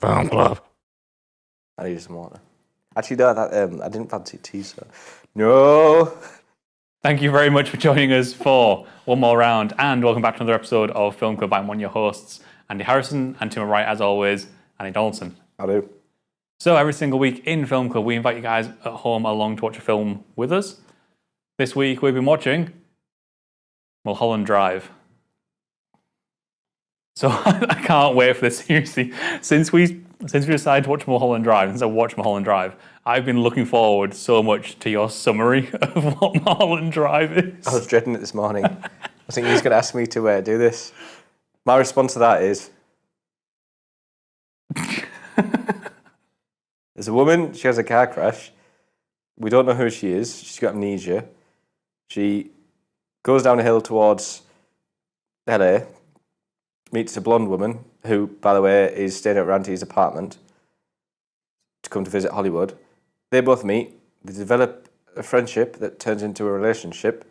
I need some water. Actually, no, I didn't fancy tea, so no. Thank you very much for joining us for one more round, and welcome back to another episode of Film Club. I'm one of your hosts, Andy Harrison, and to my right, as always, Annie Donaldson. I do. So every single week in Film Club, we invite you guys at home along to watch a film with us. This week, we've been watching Mulholland Drive. So I can't wait for this, seriously. Since we decided to watch Mulholland Drive, since I watched Mulholland Drive, I've been looking forward so much to your summary of what Mulholland Drive is. I was dreading it this morning. I was thinking he's going to ask me to do this. My response to that is, there's a woman, she has a car crash. We don't know who she is. She's got amnesia. She goes down a hill towards LA, meets a blonde woman who, by the way, is staying at Ranty's apartment to come to visit Hollywood. They both meet. They develop a friendship that turns into a relationship.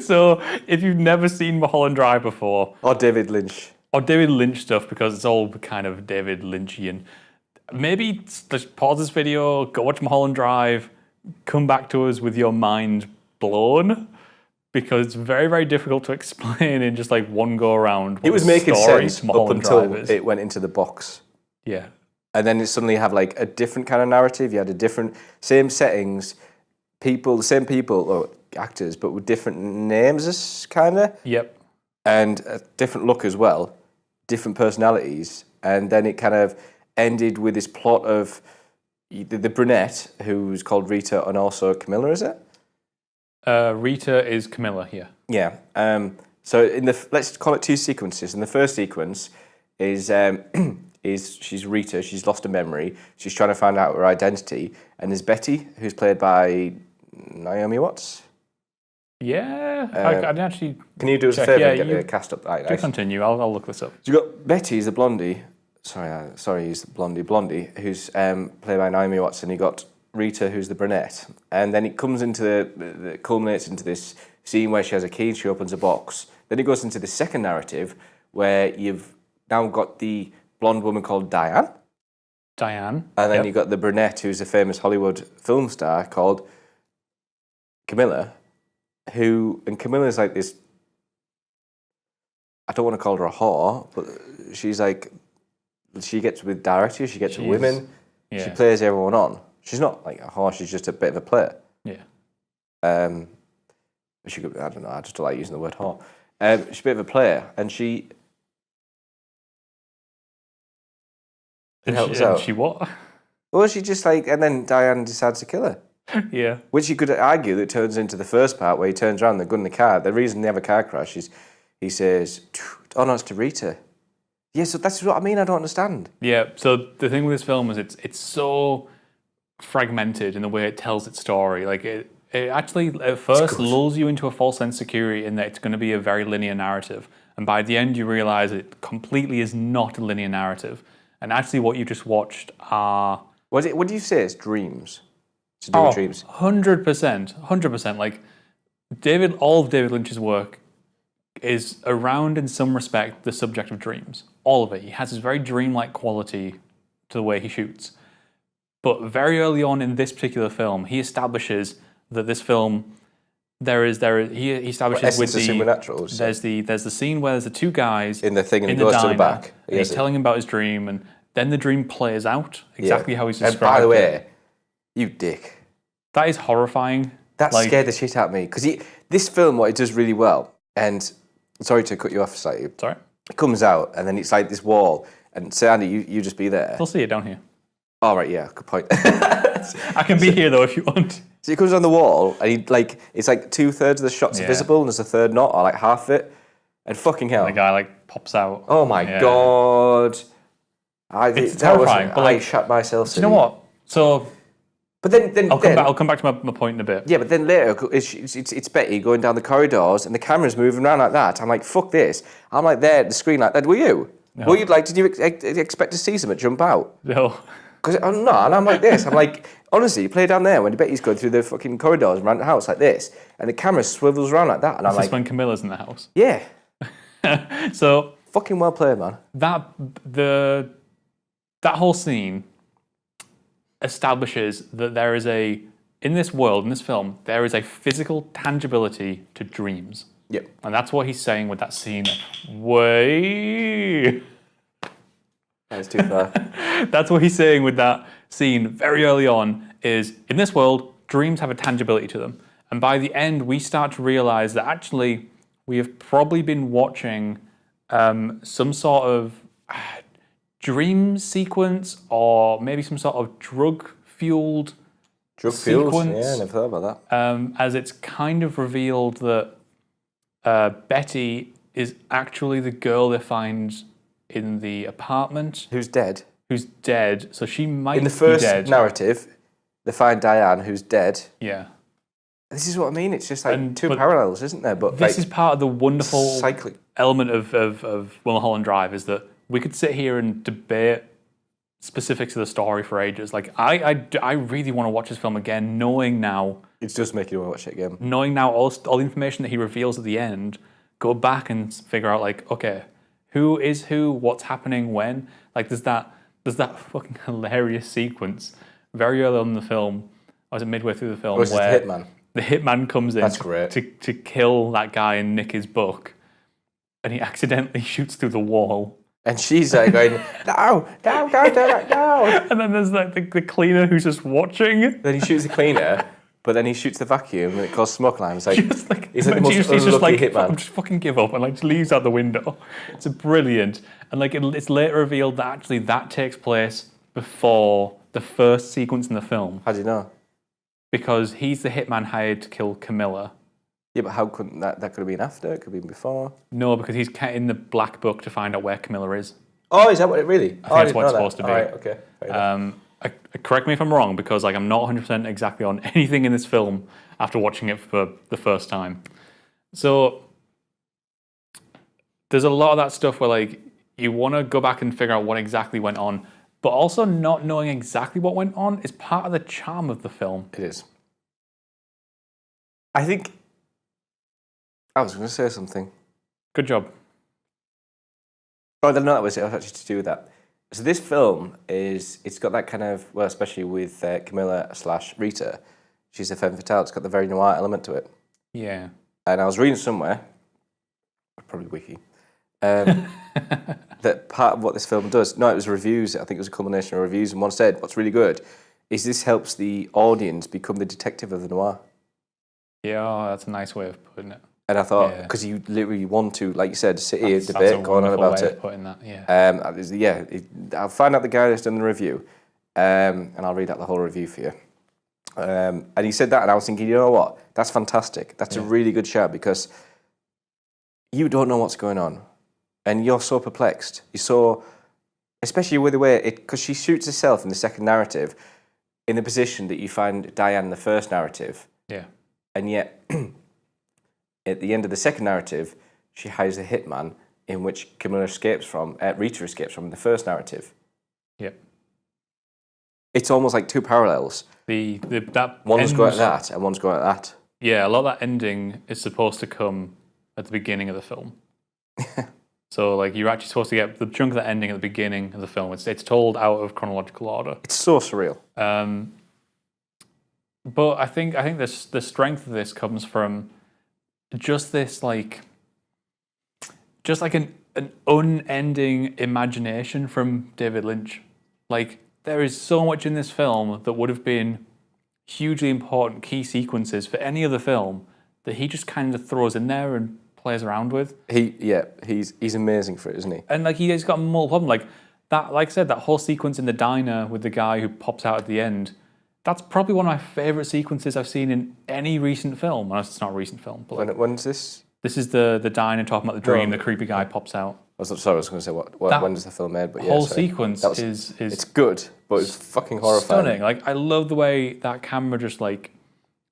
So, if you've never seen Mulholland Drive before... Or David Lynch. Or David Lynch stuff, because it's all kind of David Lynchian. Maybe just pause this video, go watch Mulholland Drive, come back to us with your mind blown, because it's very, very difficult to explain in just like one go around. It was making sense up until it went into the box. Yeah. And then it suddenly have like a different kind of narrative. You had a different, same settings, people, the same people, or actors, but with different names, kind of. Yep. And a different look as well, different personalities. And then it kind of ended with this plot of the brunette, who's called Rita, and also Camilla, is it? Rita is Camilla here. Yeah. So let's call it two sequences. In the first sequence is she's Rita. She's lost her memory. She's trying to find out her identity. And there's Betty, who's played by Naomi Watts. Yeah, I didn't actually. Can you do us a favour and get the cast up? Right, do continue. I'll look this up. So you've got Betty, the blondie. Sorry, he's the blondie, who's played by Naomi Watts, and you got Rita, who's the brunette. And then it comes into it culminates into this scene where she has a key and she opens a box. Then it goes into the second narrative where you've now got the blonde woman called Diane. And then you've got the brunette, who's a famous Hollywood film star called Camilla. And Camilla's like this, I don't want to call her a whore, but she's like, she gets with directors, she gets with women, she plays everyone on. She's not like a whore, she's just a bit of a player. Yeah. She could, I don't know, I just don't like using the word whore. She's a bit of a player, and she... She what? Well, she just like, and then Diane decides to kill her. Yeah. Which you could argue that turns into the first part where he turns around, they're good in the car. The reason they have a car crash is he says, oh no, it's to Rita. Yeah, so that's what I mean, I don't understand. Yeah, so the thing with this film is it's so fragmented in the way it tells its story. Like it actually at first lulls you into a false sense of security in that it's going to be a very linear narrative. And by the end you realise it completely is not a linear narrative. And actually what you just watched are... What do you say? It's dreams. To do with dreams. 100%. Like all of David Lynch's work is around, in some respect, the subject of dreams. All of it. He has this very dreamlike quality to the way he shoots. But very early on in this particular film, he establishes that this film, he establishes with the supernatural. There's the scene where there's the two guys in the thing, and he goes to the back. And he's telling him about his dream, and then the dream plays out exactly how he's described. And by the way, you dick. That is horrifying. That scared the shit out of me. Because this film, what it does really well, and sorry to cut you off slightly. Sorry. It comes out, and then it's like this wall, and say, Andy, you just be there. I'll see it down here. All right, yeah, good point. I can be here though if you want. So he comes on the wall, and it's like 2/3 of the shots are visible, and there's a third not, or like half of it, and fucking hell. And the guy like pops out. Oh my god. It's terrifying. But I shut myself. Do you know what? So... But then I'll come back to my point in a bit. Yeah, but then later it's Betty going down the corridors and the camera's moving around like that. I'm like, fuck this. I'm like there at the screen like that. Were you? No. Were you like? Did you expect to see something jump out? No. Because I'm not, and I'm like this. I'm like, honestly, you play down there when you bet he's going through the fucking corridors around the house like this, and the camera swivels around like that, and I'm This like, is when Camilla's in the house. yeah, So fucking well played, man. that whole scene establishes that there is in this world, in this film, there is a physical tangibility to dreams. Yep. And that's what he's saying with that scene. Way. That's too far. That's what he's saying with that scene very early on is, in this world, dreams have a tangibility to them. And by the end, we start to realize that actually we have probably been watching some sort of dream sequence or maybe some sort of drug-fueled sequence. Yeah, never thought about that. As it's kind of revealed that Betty is actually the girl they find in the apartment. Who's dead? Who's dead. So she might be dead. In the first narrative, they find Diane, who's dead. Yeah. This is what I mean. It's just like two parallels, isn't there? But this is part of the wonderful cycling element of Mulholland Drive is that we could sit here and debate specifics of the story for ages. Like I really want to watch this film again, knowing now. It's just making you want to watch it again. Knowing now all the information that he reveals at the end, go back and figure out like, okay, who is who, what's happening when. Like there's that fucking hilarious sequence very early on in the film. Or was it midway through the film? Where the hitman? The hitman comes in That's great. to kill that guy and nick his book, and he accidentally shoots through the wall. And she's like going, no. And then there's like the cleaner who's just watching. Then he shoots the cleaner, but then he shoots the vacuum and it causes smoke alarms. Like, he's like the most he's unlucky just like, hitman. just fucking give up and like just leaves out the window. It's brilliant. And like it's later revealed that actually that takes place before the first sequence in the film. How do you know? Because he's the hitman hired to kill Camilla. Yeah, but how couldn't that could have been after? It could have been before. No, because he's in the black book to find out where Camilla is. Oh, is that what it really? I think that's what it's supposed to be. All right, okay. Correct me if I'm wrong, because like I'm not 100% exactly on anything in this film after watching it for the first time. So there's a lot of that stuff where like you want to go back and figure out what exactly went on, but also not knowing exactly what went on is part of the charm of the film. It is. I think I was going to say something. Good job. Oh, no, that was it. It was actually to do with that. So this film it's got that kind of, well, especially with Camilla / Rita, she's a femme fatale. It's got the very noir element to it. Yeah. And I was reading somewhere, probably Wiki, that part of what this film does, no, it was reviews, I think it was a culmination of reviews, and one said, what's really good is this helps the audience become the detective of the noir. Yeah, that's a nice way of putting it. And I thought, because you literally want to, like you said, sit here, debate, go on about it. Putting that, yeah. I'll find out the guy that's done the review, and I'll read out the whole review for you. And he said that, and I was thinking, you know what? That's fantastic. That's a really good shout, because you don't know what's going on, and you're so perplexed. You're so, especially with the way because she shoots herself in the second narrative, in the position that you find Diane in the first narrative. Yeah. And yet, at the end of the second narrative, she hires a hitman in which Rita escapes from in the first narrative. Yep. It's almost like two parallels. That one's going at that and one's going at that. Yeah, a lot of that ending is supposed to come at the beginning of the film. So like you're actually supposed to get the chunk of the ending at the beginning of the film. It's told out of chronological order. It's so surreal. But I think the strength of this comes from just this like an unending imagination from David Lynch. Like there is so much in this film that would have been hugely important key sequences for any other film that he just kind of throws in there and plays around with. He's amazing for it, isn't he? And like he's got multiple problems. Like that, like I said, that whole sequence in the diner with the guy who pops out at the end. That's probably one of my favourite sequences I've seen in any recent film. Unless it's not a recent film. But like, when's this? This is the diner talking about the dream. The creepy guy pops out. I was going to say when is the film made? But whole sequence is it's good, but it's fucking horrifying. Stunning. Like I love the way that camera just like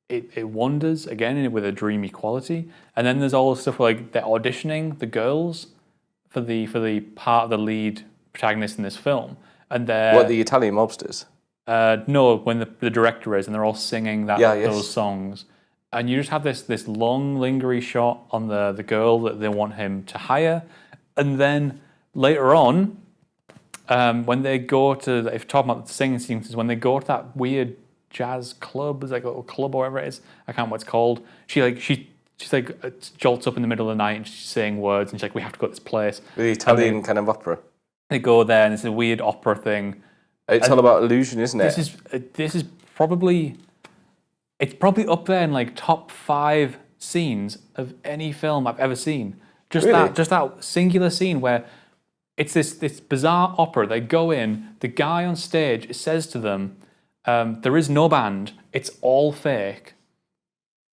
it wanders again with a dreamy quality. And then there's all the stuff where, like they're auditioning the girls for the part of the lead protagonist in this film. and they're What, the Italian mobsters? no, when the director is, and they're all singing those songs, and you just have this long lingering shot on the girl that they want him to hire, and then later on, when they go to, if talking about the singing sequences, when they go to that weird jazz club, it's like a little club or whatever it is, I can't remember what it's called. She's like jolts up in the middle of the night and she's saying words, and she's like, we have to go to this place. The Italian kind of opera. They go there, and it's a weird opera thing. It's all about illusion, isn't it? This is probably, it's probably up there in like top 5 scenes of any film I've ever seen. Just that singular scene where it's this bizarre opera. They go in, the guy on stage says to them, there is no band, it's all fake.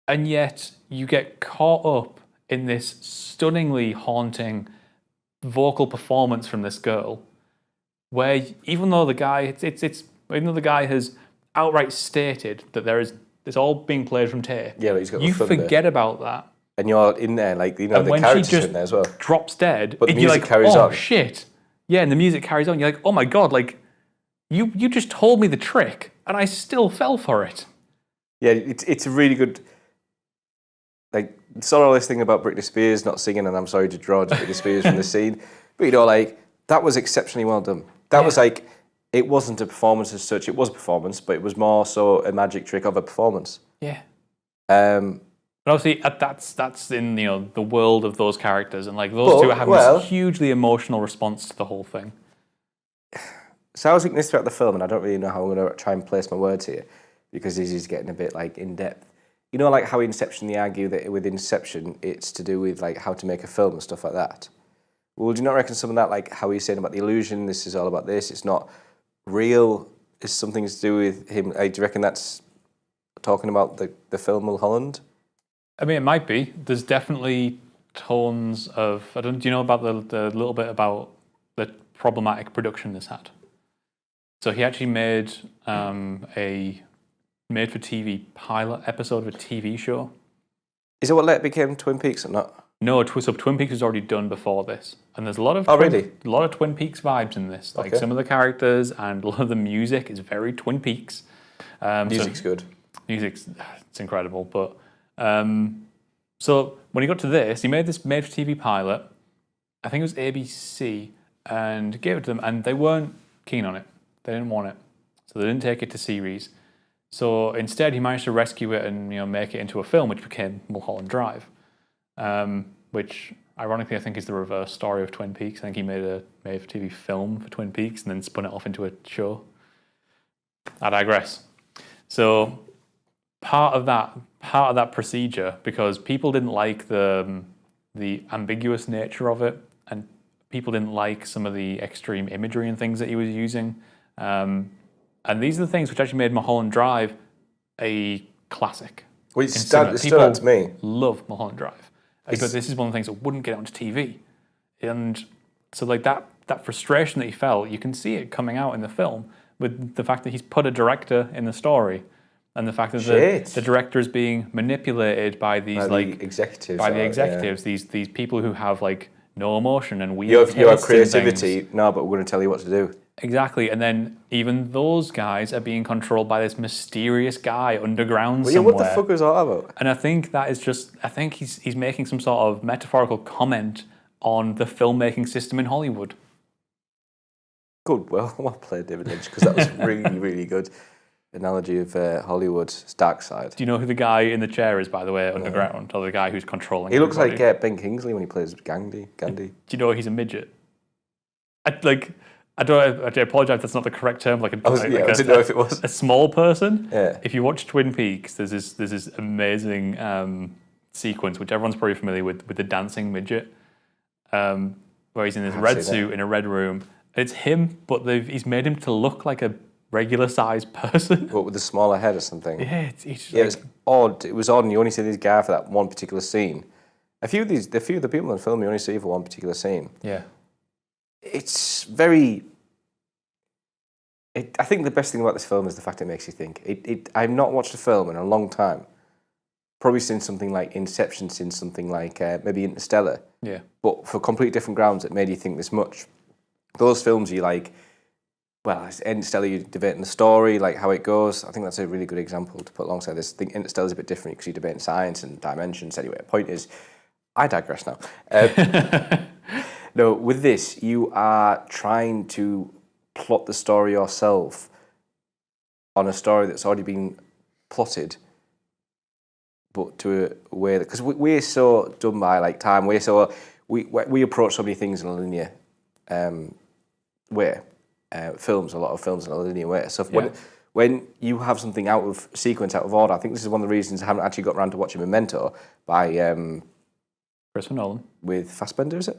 And yet you get caught up in this stunningly haunting vocal performance from this girl, where even though the guy has outright stated that it's all being played from tape, Yeah, but he's got you the thunder. forget about that. And you're in there, like, you know, And the when she characters just in there as well. drops dead, But the you're music like, carries oh on. shit. Yeah, and the music carries on. You're like, oh my god, like you just told me the trick and I still fell for it. Yeah, it's a really good, like, saw all this thing about Britney Spears not singing, and I'm sorry to draw Britney Spears from the scene, but you know, like, that was exceptionally well done. That was like, it wasn't a performance as such. It was a performance, but it was more so a magic trick of a performance. Yeah. But obviously, that's in the world of those characters, and like those two are having this hugely emotional response to the whole thing. So I was thinking this throughout the film, and I don't really know how I'm going to try and place my words here, because this is getting a bit like in depth. You know, like how Inception, they argue that with Inception, it's to do with like how to make a film and stuff like that. Well, do you not reckon some of that, like how he's saying about the illusion, this is all about this, it's not real, it's something to do with him? Do you reckon that's talking about the film Mulholland? I mean, it might be. There's definitely tones of, do you know about the little bit about the problematic production this had? So he actually made a made-for-TV pilot episode of a TV show. Is it what later became Twin Peaks or not? No, so Twin Peaks was already done before this, and there's a lot of really? A lot of Twin Peaks vibes in this. Like some of the characters and a lot of the music is very Twin Peaks. Music's good. It's incredible, but so when he got to this, he made this made-for-TV pilot. I think it was ABC, and gave it to them, and they weren't keen on it. They didn't want it, so they didn't take it to series. So instead, he managed to rescue it and make it into a film, which became Mulholland Drive, which ironically I think is the reverse story of Twin Peaks. I think he made a made-for-TV film for Twin Peaks and then spun it off into a show. I digress. So part of that procedure, because people didn't like the ambiguous nature of it, and people didn't like some of the extreme imagery and things that he was using. And these are the things which actually made Mulholland Drive a classic. Well, it stood out to me. Love Mulholland Drive. But this is one of the things that wouldn't get onto TV. And so like that frustration that he felt, you can see it coming out in the film with the fact that he's put a director in the story, and the fact that the director is being manipulated by these the executives. These people who have like no emotion and weird you have creativity. No, but we're going to tell you what to do. Exactly, and then even those guys are being controlled by this mysterious guy underground somewhere. What the fuck is that about? And I think that is just, I think he's making some sort of metaphorical comment on the filmmaking system in Hollywood. Good, well played, David Lynch, because that was really, really good analogy of Hollywood's dark side. Do you know who the guy in the chair is, by the way, underground, or the guy who's controlling? He looks like Ben Kingsley when he plays Gandhi. Do you know he's a midget? I apologise if that's not the correct term. I didn't know if it was a small person. Yeah. If you watch Twin Peaks, there's this amazing sequence which everyone's probably familiar with the dancing midget, where he's in this red suit in a red room. It's him, but he's made him to look like a regular sized person. What, with a smaller head or something? Yeah, it was odd. It was odd, and you only see this guy for that one particular scene. A few of the people in the film you only see for one particular scene. Yeah. It's very. I think the best thing about this film is the fact it makes you think. I've not watched a film in a long time. Probably since something like Inception, since something like maybe Interstellar. Yeah. But for completely different grounds, it made you think this much. Those films, you like, well, it's Interstellar, you're debating the story, like how it goes. I think that's a really good example to put alongside this. I think Interstellar's a bit different because you're debating science and dimensions. Anyway, the point is, I digress now. No, with this, you are trying to plot the story yourself on a story that's already been plotted, but to a way that, because we're so done by like time, we approach so many things in a linear way. A lot of films in a linear way. So when you have something out of sequence, out of order, I think this is one of the reasons I haven't actually got around to watching Memento by Christopher Nolan with Fassbender, is it?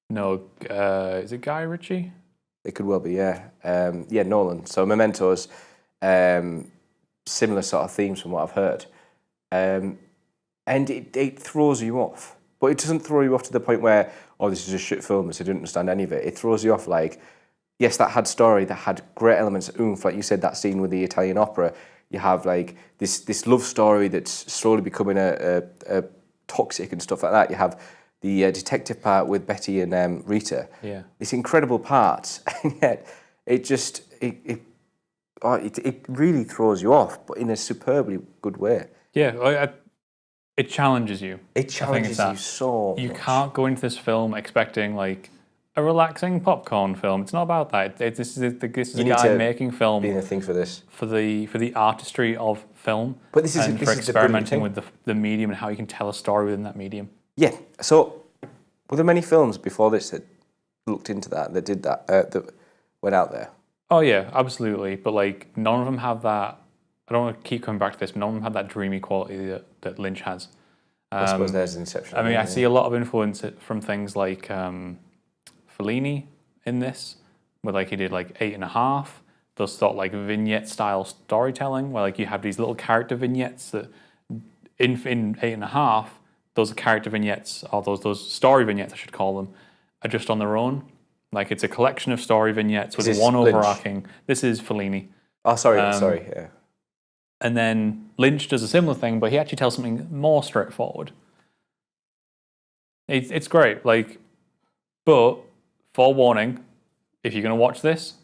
No, is it Guy Ritchie? It could well be, yeah. Nolan. So Memento's similar sort of themes from what I've heard. And it throws you off. But it doesn't throw you off to the point where, oh, this is a shit film, so I didn't understand any of it. It throws you off like, yes, that had story, that had great elements of oomph. Like you said, that scene with the Italian opera. You have like this love story that's slowly becoming a toxic and stuff like that. You have the detective part with Betty and Rita. Yeah. This incredible part, and yet it really throws you off, but in a superbly good way. Yeah, it challenges you. It challenges you so much. You can't go into this film expecting like a relaxing popcorn film. It's not about that. This is a guy making film. Being a thing for this. For the artistry of film. But this is for experimenting with the medium and how you can tell a story within that medium. Yeah. So, were there many films before this that looked into that did that that went out there? Oh yeah, absolutely. But like none of them have that. I don't want to keep coming back to this, but none of them have that dreamy quality that Lynch has. I suppose there's an exception. I mean, I see a lot of influence from things like Fellini in this, where like he did like 8.5. Those sort of like vignette style storytelling, where like you have these little character vignettes that in 8.5, those character vignettes, or those story vignettes, I should call them, are just on their own. Like it's a collection of story vignettes with one overarching. This is Fellini. Oh, sorry, yeah. And then Lynch does a similar thing, but he actually tells something more straightforward. It's great, like, but forewarning, if you're going to watch this,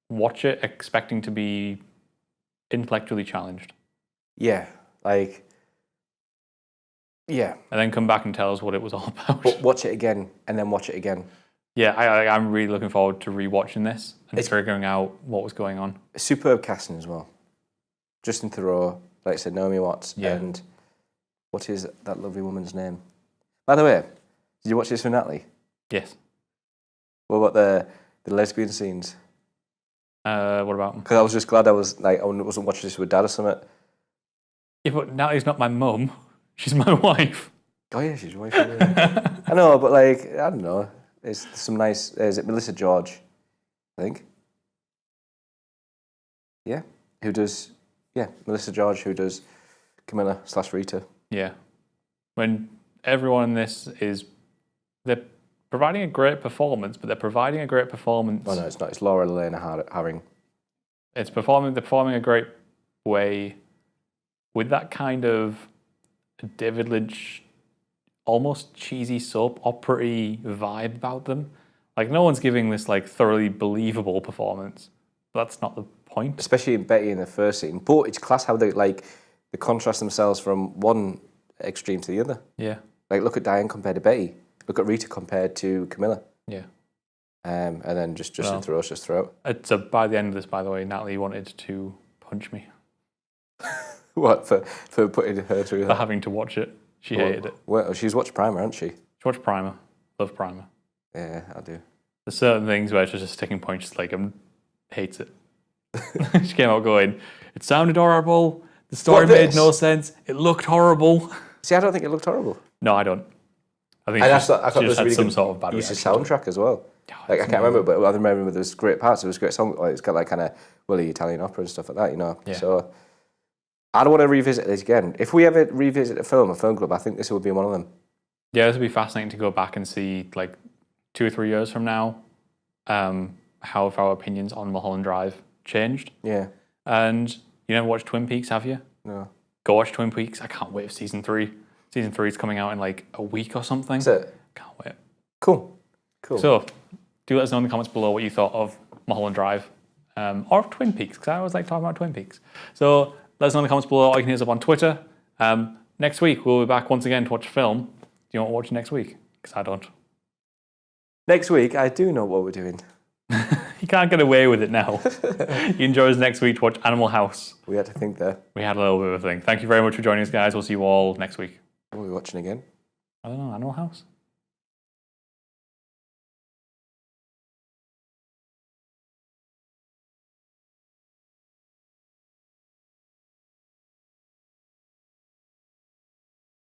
watch it expecting to be intellectually challenged. Yeah, like, yeah. And then come back and tell us what it was all about. But watch it again, and then watch it again. Yeah, I'm really looking forward to rewatching this and figuring out what was going on. Superb casting as well. Justin Theroux, like I said, Naomi Watts, and what is that lovely woman's name? By the way, did you watch this with Natalie? Yes. What about the lesbian scenes? What about them? Because I was just glad I wasn't watching this with Dad or something. Yeah, but Natalie's not my mum. She's my wife. Oh yeah, she's your wife. Yeah. I know, but like, I don't know. There's some nice... Is it Melissa George, I think? Yeah. Who does... Yeah, Melissa George, who does Camilla / Rita. Yeah. When everyone in this they're providing a great performance, but they're providing a great performance. Oh no, it's not. It's Laura Elena Haring. They're performing a great way with that kind of David Lynch, almost cheesy soap opera-y vibe about them. Like no one's giving this like thoroughly believable performance. That's not the point. Especially in Betty in the first scene. But it's class how they contrast themselves from one extreme to the other. Yeah. Like look at Diane compared to Betty. Look at Rita compared to Camilla. Yeah. And then just Theroux's throat. So by the end of this, by the way, Natalie wanted to punch me. What, for putting her through that? For having to watch it. She hated it. Well, she's watched Primer, hasn't she? She watched Primer. Love Primer. Yeah, I do. There's certain things where it's just a sticking point. She's like, hates it. She came out going, it sounded horrible. The story made no sense. It looked horrible. See, I don't think it looked horrible. No, I don't. I think I she thought just had really some sort of bad use reaction. of soundtrack as well. Like I can't remember, but I remember there was great parts. There was great song. Like, it's got like kind of Willy Italian opera and stuff like that, you know. Yeah. So I don't want to revisit this again. If we ever revisit a film club, I think this would be one of them. Yeah, this would be fascinating to go back and see like 2 or 3 years from now, how have our opinions on Mulholland Drive changed. Yeah. And you never watched Twin Peaks, have you? No. Go watch Twin Peaks. I can't wait for season 3. Season 3 is coming out in like a week or something. That's it. Can't wait. Cool. So, do let us know in the comments below what you thought of Mulholland Drive. or Twin Peaks, because I always like talking about Twin Peaks. So let us know in the comments below, or you can hit us up on Twitter. Next week, we'll be back once again to watch a film. Do you want to watch next week? Because I don't. Next week, I do know what we're doing. You can't get away with it now. You can join us next week to watch Animal House. We had to think there. We had a little bit of a thing. Thank you very much for joining us, guys. We'll see you all next week. What are we watching again? I don't know, Animal House?